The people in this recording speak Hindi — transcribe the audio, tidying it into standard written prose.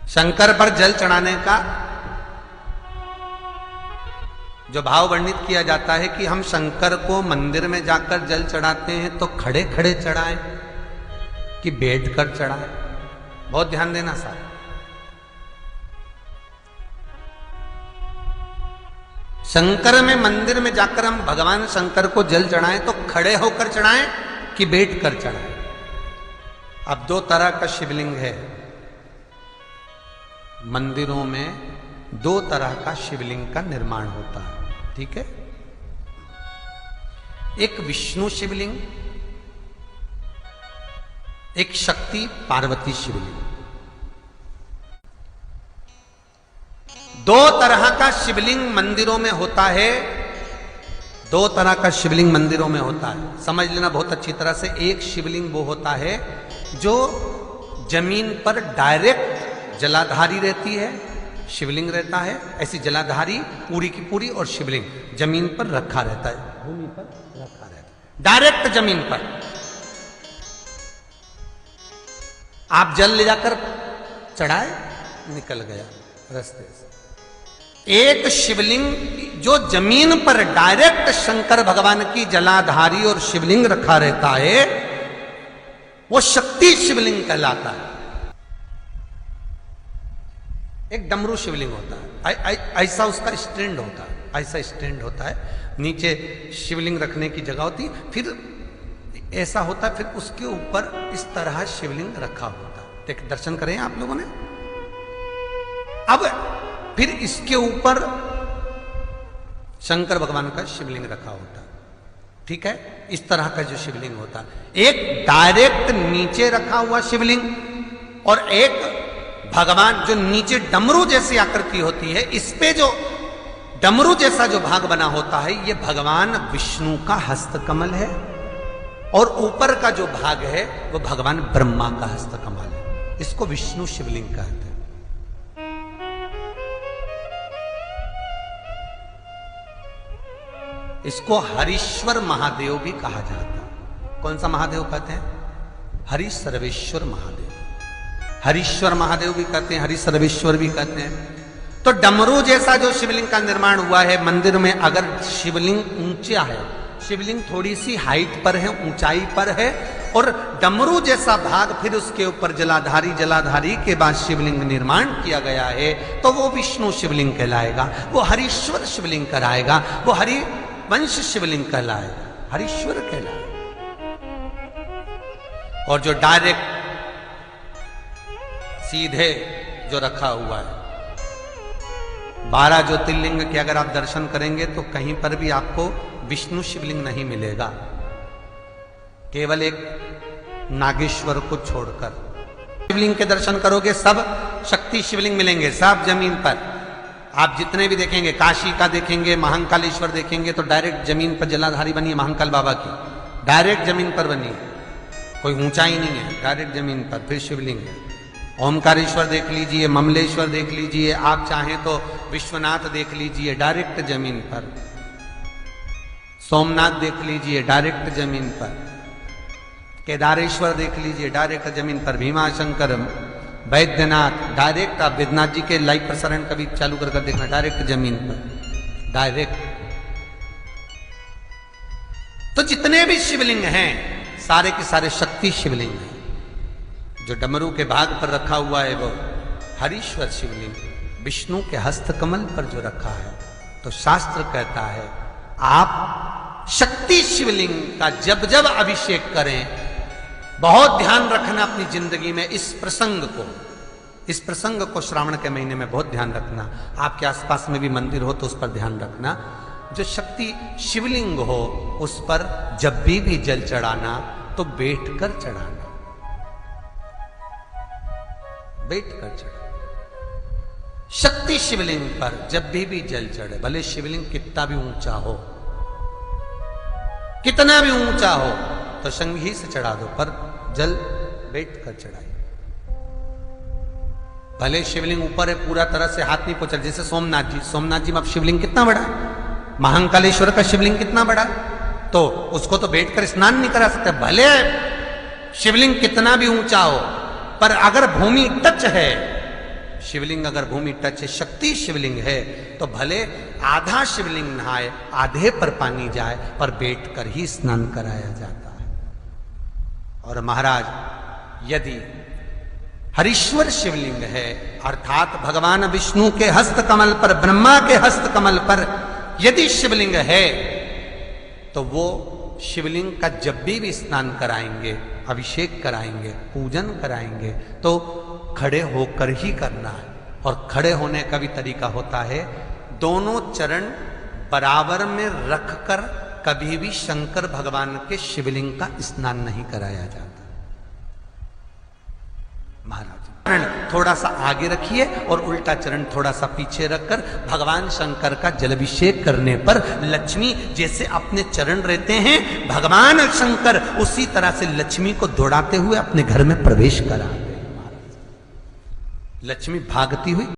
शंकर पर जल चढ़ाने का जो भाव वर्णित किया जाता है कि हम शंकर को मंदिर में जाकर जल चढ़ाते हैं तो खड़े खड़े चढ़ाएं कि बैठकर चढ़ाएं। बहुत ध्यान देना साहब। शंकर में मंदिर में जाकर हम भगवान शंकर को जल चढ़ाएं तो खड़े होकर चढ़ाएं कि बैठकर चढ़ाएं। अब दो तरह का शिवलिंग है मंदिरों में, दो तरह का शिवलिंग का निर्माण होता है, ठीक है। एक विष्णु शिवलिंग, एक शक्ति पार्वती शिवलिंग। दो तरह का शिवलिंग मंदिरों में होता है, दो तरह का शिवलिंग मंदिरों में होता है, समझ लेना बहुत अच्छी तरह से। एक शिवलिंग वो होता है जो जमीन पर डायरेक्ट जलाधारी रहती है, शिवलिंग रहता है, ऐसी जलाधारी पूरी की पूरी, और शिवलिंग जमीन पर रखा रहता है, भूमि पर रखा रहता है, डायरेक्ट जमीन पर। आप जल ले जाकर चढ़ाए, निकल गया रास्ते से। एक शिवलिंग जो जमीन पर डायरेक्ट शंकर भगवान की जलाधारी और शिवलिंग रखा रहता है, वो शक्ति शिवलिंग कहलाता है। एक डमरू शिवलिंग होता है, ऐसा उसका स्टैंड होता है, ऐसा स्टैंड होता है, नीचे शिवलिंग रखने की जगह होती, फिर ऐसा होता है, फिर उसके ऊपर इस तरह शिवलिंग रखा होता है। देख, दर्शन करें आप लोगों ने। अब फिर इसके ऊपर शंकर भगवान का शिवलिंग रखा होता है, ठीक है। इस तरह का जो शिवलिंग होता है, एक डायरेक्ट नीचे रखा हुआ शिवलिंग और एक भगवान जो नीचे डमरू जैसी आकृति होती है, इस पे जो डमरू जैसा जो भाग बना होता है, ये भगवान विष्णु का हस्तकमल है, और ऊपर का जो भाग है वो भगवान ब्रह्मा का हस्तकमल है। इसको विष्णु शिवलिंग कहते हैं। इसको हरीश्वर महादेव भी कहा जाता है। कौन सा महादेव कहते हैं? हरि सर्वेश्वर महादेव। हरीश्वर महादेव भी कहते हैं, हरि सर्वेश्वर भी कहते हैं। तो डमरू जैसा जो शिवलिंग का निर्माण हुआ है मंदिर में, अगर शिवलिंग ऊंचा है, शिवलिंग थोड़ी सी हाइट पर है, ऊंचाई पर है, और डमरू जैसा भाग फिर उसके ऊपर जलाधारी के बाद शिवलिंग निर्माण किया गया है, तो वो विष्णु शिवलिंग कहलाएगा, वो हरीश्वर शिवलिंग कहलाएगा, वो हरिवंश शिवलिंग कहलाएगा, हरीश्वर कहलाएगा। और जो डायरेक्ट सीधे जो रखा हुआ है, 12 ज्योतिर्लिंग के अगर आप दर्शन करेंगे तो कहीं पर भी आपको विष्णु शिवलिंग नहीं मिलेगा, केवल एक नागेश्वर को छोड़कर। शिवलिंग के दर्शन करोगे सब शक्ति शिवलिंग मिलेंगे, सब जमीन पर। आप जितने भी देखेंगे, काशी का देखेंगे, महाकालेश्वर देखेंगे, तो डायरेक्ट जमीन पर जलाधारी बनी है महाकाल बाबा की, डायरेक्ट जमीन पर बनी है, कोई ऊंचाई नहीं है, डायरेक्ट जमीन पर फिर शिवलिंग है। ओमकारेश्वर देख लीजिए, ममलेश्वर देख लीजिए, आप चाहें तो विश्वनाथ देख लीजिए, डायरेक्ट जमीन पर। सोमनाथ देख लीजिए, डायरेक्ट जमीन पर। केदारेश्वर देख लीजिए, डायरेक्ट जमीन पर। भीमाशंकर, वैद्यनाथ, डायरेक्ट। आप वैद्यनाथ जी के लाइव प्रसारण कभी चालू कर देखना, डायरेक्ट जमीन पर, डायरेक्ट। तो जितने भी शिवलिंग हैं सारे के सारे शक्ति शिवलिंग हैं। जो डमरू के भाग पर रखा हुआ है वो हरीश्वर शिवलिंग, विष्णु के हस्तकमल पर जो रखा है, तो शास्त्र कहता है आप शक्ति शिवलिंग का जब जब अभिषेक करें, बहुत ध्यान रखना अपनी जिंदगी में इस प्रसंग को श्रावण के महीने में बहुत ध्यान रखना। आपके आसपास में भी मंदिर हो तो उस पर ध्यान रखना। जो शक्ति शिवलिंग हो उस पर जब भी जल चढ़ाना तो बैठकर चढ़ाना, बैठकर चढ़े। शक्ति शिवलिंग पर जब भी जल चढ़े, भले शिवलिंग कितना भी ऊंचा हो, कितना भी ऊंचा हो, तो संगी से चढ़ा दो, पर जल बैठकर चढ़ाइए। भले शिवलिंग ऊपर है, पूरा तरह से हाथ नहीं पहुंचा, जैसे सोमनाथ जी में अब शिवलिंग कितना बड़ा है, महाकालेश्वर का शिवलिंग कितना बड़ा है, तो उसको तो बैठकर स्नान नहीं करा सकते। भले शिवलिंग कितना भी ऊंचा हो, पर अगर भूमि टच है शिवलिंग अगर भूमि टच शक्ति शिवलिंग है तो भले आधा शिवलिंग नहाए, आधे पर पानी जाए, पर बैठ कर ही स्नान कराया जाता है। और महाराज यदि हरीश्वर शिवलिंग है, अर्थात भगवान विष्णु के हस्त कमल पर, ब्रह्मा के हस्त कमल पर यदि शिवलिंग है, तो वो शिवलिंग का जब भी स्नान कराएंगे, अभिषेक कराएंगे, पूजन कराएंगे, तो खड़े होकर ही करना है। और खड़े होने का भी तरीका होता है, दोनों चरण बराबर में रखकर कभी भी शंकर भगवान के शिवलिंग का स्नान नहीं कराया जाता। महाराज चरण थोड़ा सा आगे रखिए और उल्टा चरण थोड़ा सा पीछे रखकर भगवान शंकर का जलाभिषेक करने पर लक्ष्मी जैसे अपने चरण रहते हैं, भगवान शंकर उसी तरह से लक्ष्मी को दौड़ाते हुए अपने घर में प्रवेश कराते हैं। लक्ष्मी भागती हुई